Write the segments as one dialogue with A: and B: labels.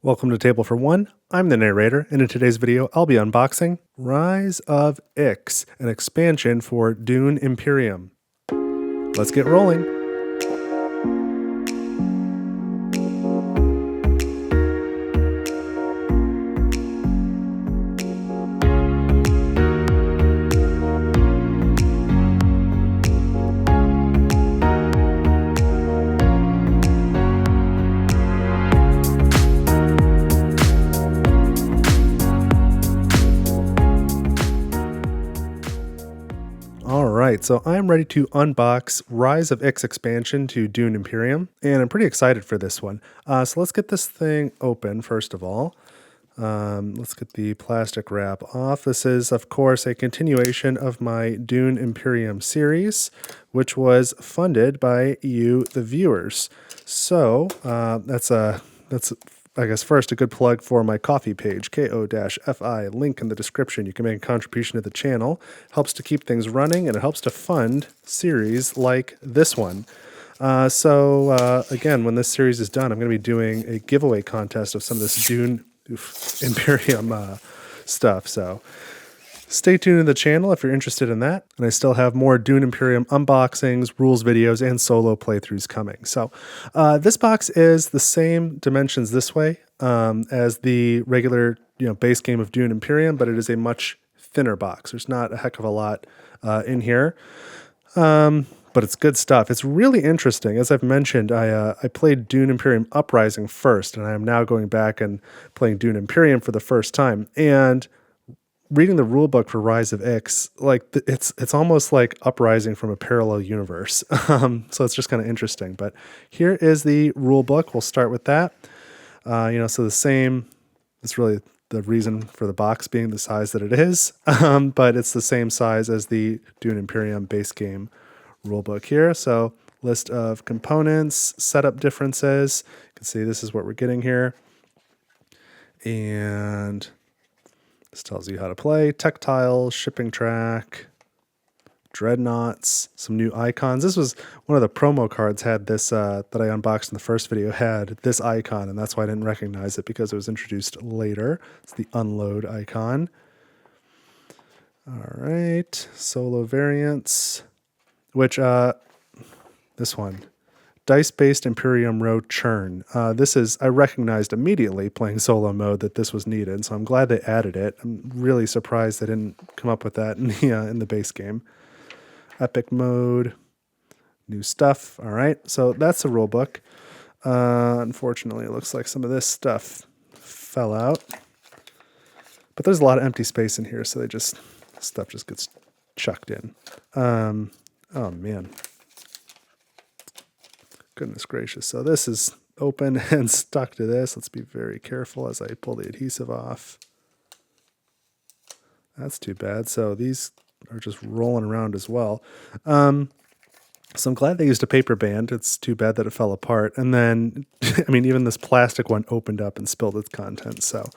A: Welcome to Table for One. I'm the narrator, and in today's video, I'll be unboxing Rise of Ix, an expansion for Dune Imperium. Let's get rolling. Alright, so I'm ready to unbox Rise of Ix expansion to Dune Imperium, and I'm pretty excited for this one. So let's get this thing open first of all. Let's get the plastic wrap off. This is, of course, a continuation of my Dune Imperium series, which was funded by you, the viewers. So that's I guess first a good plug for my coffee page, ko-fi, link in the description. You can make a contribution to the channel, helps to keep things running, and it helps to fund series like this one. Again, when this series is done, I'm going to be doing a giveaway contest of some of this Dune Imperium stuff. So stay tuned to the channel if you're interested in that. And I still have more Dune Imperium unboxings, rules videos, and solo playthroughs coming. So this box is the same dimensions this way as the regular base game of Dune Imperium, but it is a much thinner box. There's not a heck of a lot in here. But it's good stuff. It's really interesting. As I've mentioned, I played Dune Imperium Uprising first, and I am now going back and playing Dune Imperium for the first time. And reading the rulebook for Rise of Ix, it's almost like Uprising from a parallel universe. So it's just kind of interesting. But here is the rulebook. We'll start with that. So the same. It's really the reason for the box being the size that it is, but it's the same size as the Dune Imperium base game rulebook here. So list of components, setup differences. You can see this is what we're getting here. And this tells you how to play. Tactiles, shipping track, dreadnoughts, some new icons. This was one of the promo cards had this that I unboxed in the first video had this icon, and that's why I didn't recognize it because it was introduced later. It's the unload icon. All right, solo variants. Which, this one, dice-based Imperium row churn. I recognized immediately playing solo mode that this was needed, so I'm glad they added it. I'm really surprised they didn't come up with that in the base game. Epic mode, new stuff. All right, so that's the rulebook. Unfortunately, it looks like some of this stuff fell out, but there's a lot of empty space in here, so stuff just gets chucked in. Oh man, goodness gracious. So this is open and stuck to this. Let's be very careful as I pull the adhesive off. That's too bad. So these are just rolling around as well. So I'm glad they used a paper band. It's too bad that it fell apart. And then, even this plastic one opened up and spilled its contents. So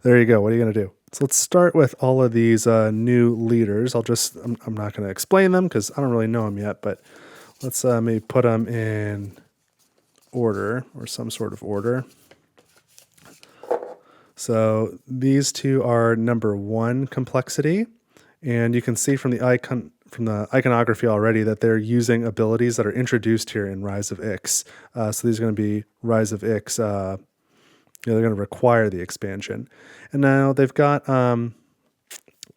A: there you go. What are you going to do? So let's start with all of these new leaders. I'm not going to explain them because I don't really know them yet, but let's maybe put them in order or some sort of order. So these two are number 1 complexity, and you can see from the iconography already that they're using abilities that are introduced here in Rise of Ix. So these are going to be Rise of Ix. They're going to require the expansion. And now they've got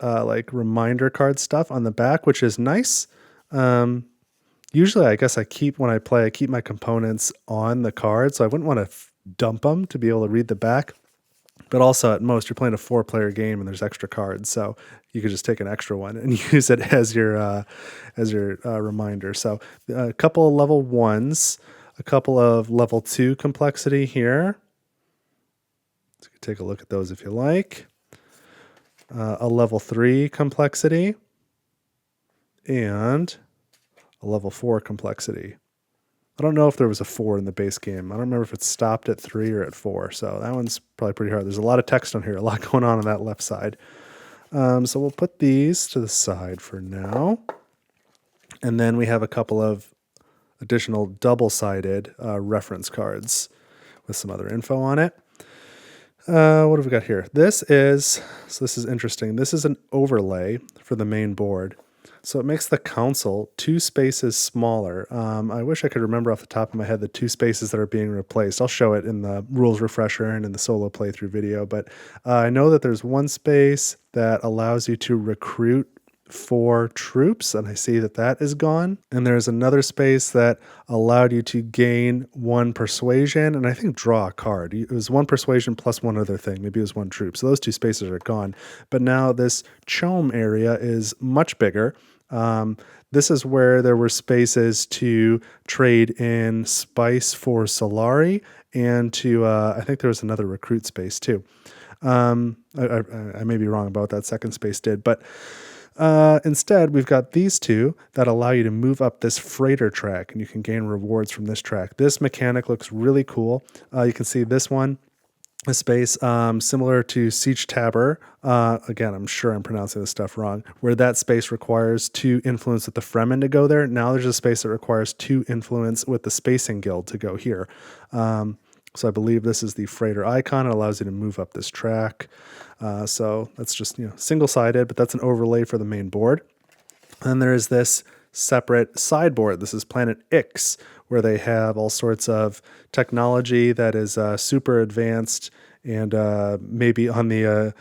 A: like reminder card stuff on the back, which is nice. Usually, I guess I keep my components on the card, so I wouldn't want to dump them to be able to read the back. But also, at most, you're playing a 4-player game and there's extra cards, so you could just take an extra one and use it as your reminder. So a couple of level 1s, a couple of level 2 complexity here. So you can take a look at those if you like. A level 3 complexity and a level 4 complexity. I don't know if there was a 4 in the base game. I don't remember if it stopped at 3 or at 4, so that one's probably pretty hard. There's a lot of text on here, a lot going on that left side. So we'll put these to the side for now. And then we have a couple of additional double-sided reference cards with some other info on it. What have we got here? This is interesting. This is an overlay for the main board. So it makes the console 2 spaces smaller. I wish I could remember off the top of my head the 2 spaces that are being replaced. I'll show it in the rules refresher and in the solo playthrough video, but I know that there's 1 space that allows you to recruit 4 troops, and I see that that is gone. And there's another space that allowed you to gain 1 persuasion, and I think draw a card. It was 1 persuasion plus 1 other thing. Maybe it was 1 troop. So those 2 spaces are gone. But now this CHOAM area is much bigger. This is where there were spaces to trade in spice for Solari, and to I think there was another recruit space too. I may be wrong about what that second space did, but instead, we've got these 2 that allow you to move up this freighter track, and you can gain rewards from this track. This mechanic looks really cool. You can see this one, a space similar to Siege Tabber. Again, I'm sure I'm pronouncing this stuff wrong, where that space requires 2 influence with the Fremen to go there. Now there's a space that requires 2 influence with the Spacing Guild to go here. So I believe this is the freighter icon. It allows you to move up this track. So that's just single-sided, but that's an overlay for the main board. And there is this separate sideboard. This is Planet Ix, where they have all sorts of technology that is super advanced and maybe on the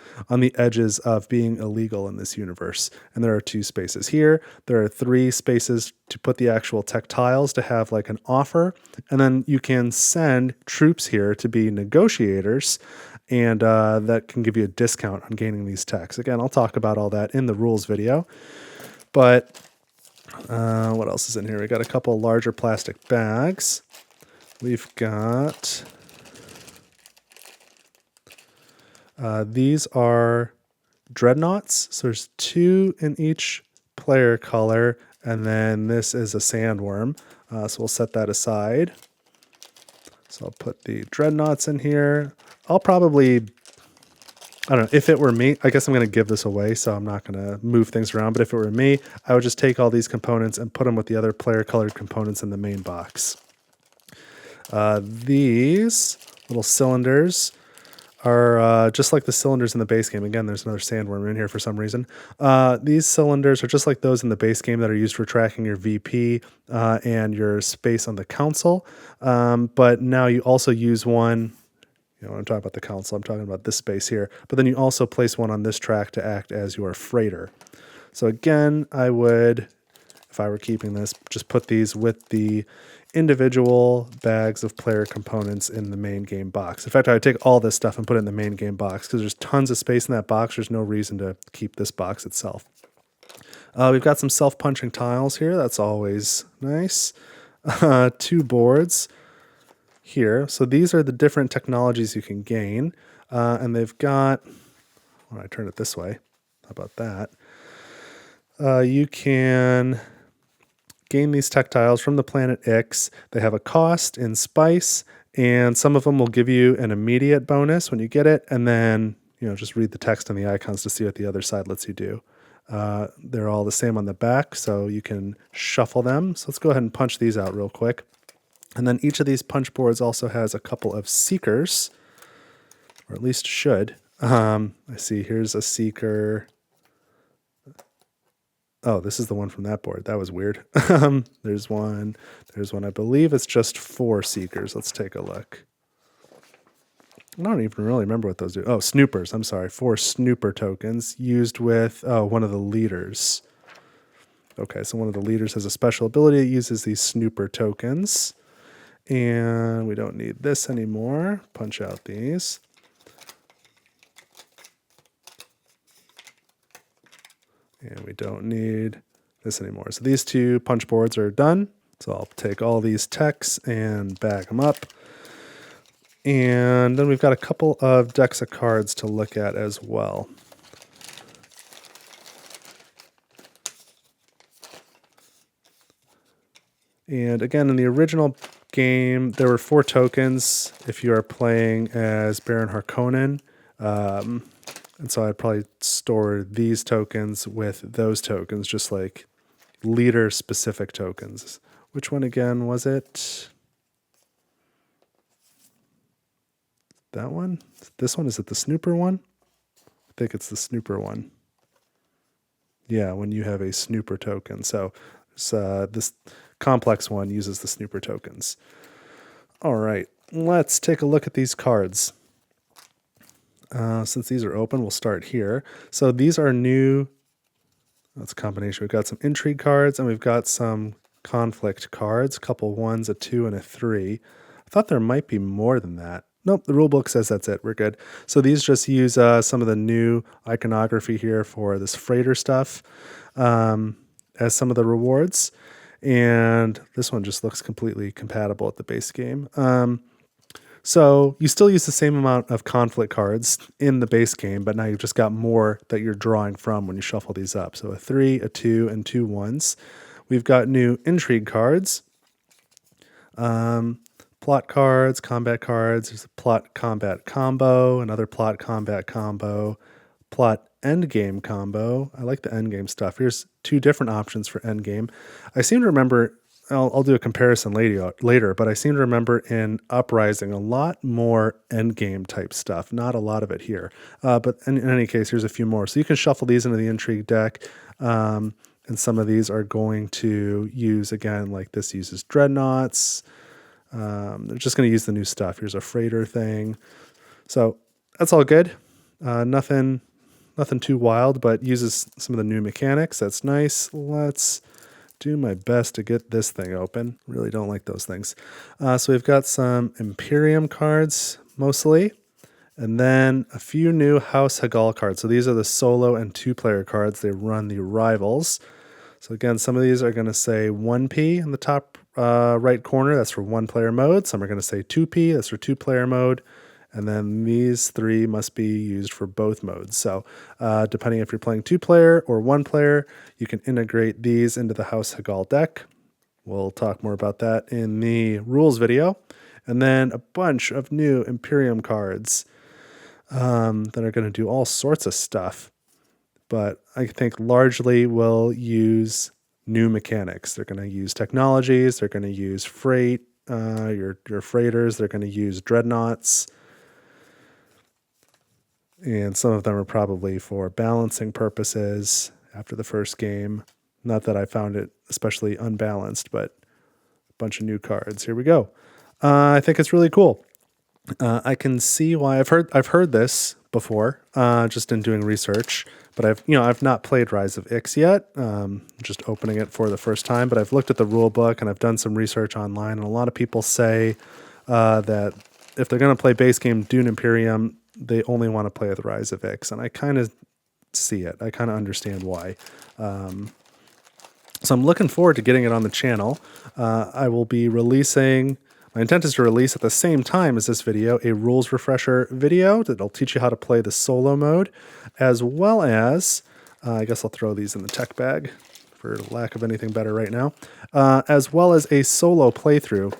A: edges of being illegal in this universe. And there are 2 spaces here. There are 3 spaces to put the actual tech tiles to have like an offer, and then you can send troops here to be negotiators, and that can give you a discount on gaining these techs. Again, I'll talk about all that in the rules video. But what else is in here? We got a couple larger plastic bags. We've got these are dreadnoughts. So there's 2 in each player color, and then this is a sandworm. So we'll set that aside. So I'll put the dreadnoughts in here. I'll probably, I don't know, if it were me, I guess I'm going to give this away, so I'm not going to move things around. But if it were me, I would just take all these components and put them with the other player-colored components in the main box. These little cylinders are just like the cylinders in the base game. Again, there's another sandworm in here for some reason. These cylinders are just like those in the base game that are used for tracking your VP and your space on the council. But now you also use one. When I'm talking about the council, I'm talking about this space here. But then you also place one on this track to act as your freighter. So again, I would, if I were keeping this, just put these with the individual bags of player components in the main game box. In fact, I would take all this stuff and put it in the main game box because there's tons of space in that box. There's no reason to keep this box itself. We've got some self-punching tiles here. That's always nice. 2 boards here. So these are the different technologies you can gain. And they've got, when I turn it this way, how about that? You can gain these tech tiles from the Planet Ix. They have a cost in spice, and some of them will give you an immediate bonus when you get it, and then just read the text on the icons to see what the other side lets you do. They're all the same on the back, so you can shuffle them. So let's go ahead and punch these out real quick. And then each of these punch boards also has a couple of seekers, or at least should. I see here's a seeker. Oh, this is the one from that board. That was weird. There's one. I believe it's just 4 seekers. Let's take a look. I don't even really remember what those do. Oh, snoopers. I'm sorry. 4 snooper tokens used with one of the leaders. Okay, so one of the leaders has a special ability that uses these snooper tokens. And we don't need this anymore. Punch out these. And we don't need this anymore. So these 2 punch boards are done. So I'll take all these techs and bag them up. And then we've got a couple of decks of cards to look at as well. And again, in the original game, there were 4 tokens if you are playing as Baron Harkonnen. And so I'd probably store these tokens with those tokens, just like leader-specific tokens. Which one again was it? that one? This one, is it the Snooper one? I think it's the Snooper one. Yeah, when you have a Snooper token. So this complex one uses the Snooper tokens. All right, let's take a look at these cards. Since these are open, we'll start here. So these are new. That's a combination. We've got some Intrigue cards and we've got some conflict cards, a couple ones, a 2, and a 3. I thought there might be more than that. Nope, the rulebook says that's it. We're good. So these just use some of the new iconography here for this freighter stuff as some of the rewards. And this one just looks completely compatible with the base game. So you still use the same amount of conflict cards in the base game, but now you've just got more that you're drawing from when you shuffle these up. So a 3, a 2, and 2 1s. We've got new intrigue cards, plot cards, combat cards. There's a plot combat combo, another plot combat combo, plot endgame combo. I like the endgame stuff. Here's 2 different options for endgame. I seem to remember... I'll do a comparison later, but I seem to remember in Uprising a lot more endgame type stuff. Not a lot of it here. But in any case, here's a few more. So you can shuffle these into the Intrigue deck. And some of these are going to use, again, like this uses Dreadnoughts. They're just going to use the new stuff. Here's a freighter thing. So that's all good. Nothing too wild, but uses some of the new mechanics. That's nice. Let's do my best to get this thing open. Really don't like those things. So we've got some Imperium cards, mostly, and then a few new House Hagall cards. So these are the solo and 2-player cards. They run the Rivals. So again, some of these are going to say 1p in the top right corner. That's for 1-player mode. Some are going to say 2p. That's for 2-player mode. And then these 3 must be used for both modes. So depending if you're playing 2-player or 1-player, you can integrate these into the House Hagall deck. We'll talk more about that in the rules video. And then a bunch of new Imperium cards that are going to do all sorts of stuff. But I think largely will use new mechanics. They're going to use technologies. They're going to use freight, your freighters. They're going to use dreadnoughts. And some of them are probably for balancing purposes after the first game. Not that I found it especially unbalanced, but a bunch of new cards. Here we go. I think it's really cool. I can see why I've heard this before, just in doing research. But I've not played Rise of Ix yet. Just opening it for the first time. But I've looked at the rule book and I've done some research online. And a lot of people say that if they're going to play base game Dune Imperium, they only want to play with Rise of Ix, and I kind of see it. I kind of understand why. So I'm looking forward to getting it on the channel. I will be releasing... My intent is to release at the same time as this video a rules refresher video that'll teach you how to play the solo mode, as well as... I guess I'll throw these in the tech bag for lack of anything better right now. As well as a solo playthrough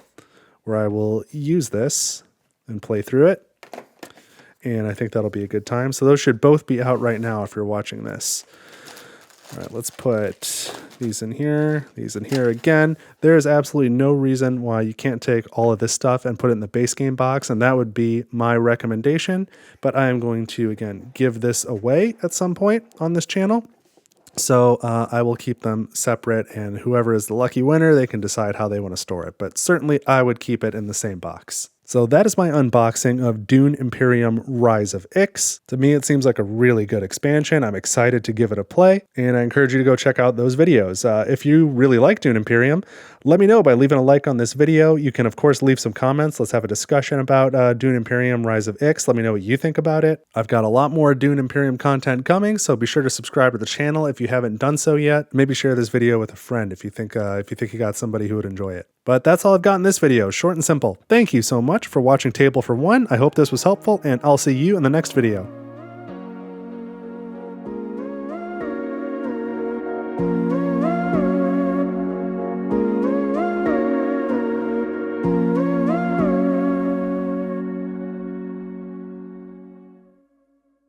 A: where I will use this and play through it. And I think that'll be a good time. So those should both be out right now if you're watching this. All right, let's put these in here again. There is absolutely no reason why you can't take all of this stuff and put it in the base game box, and that would be my recommendation. But I am going to, again, give this away at some point on this channel. So I will keep them separate, and whoever is the lucky winner, they can decide how they want to store it. But certainly I would keep it in the same box. So that is my unboxing of Dune Imperium Rise of Ix. To me, it seems like a really good expansion. I'm excited to give it a play, and I encourage you to go check out those videos. If you really like Dune Imperium, let me know by leaving a like on this video. You can, of course, leave some comments. Let's have a discussion about Dune Imperium Rise of Ix. Let me know what you think about it. I've got a lot more Dune Imperium content coming, so be sure to subscribe to the channel if you haven't done so yet. Maybe share this video with a friend if you think you got somebody who would enjoy it. But that's all I've got in this video, short and simple. Thank you so much for watching Table for One. I hope this was helpful, and I'll see you in the next video.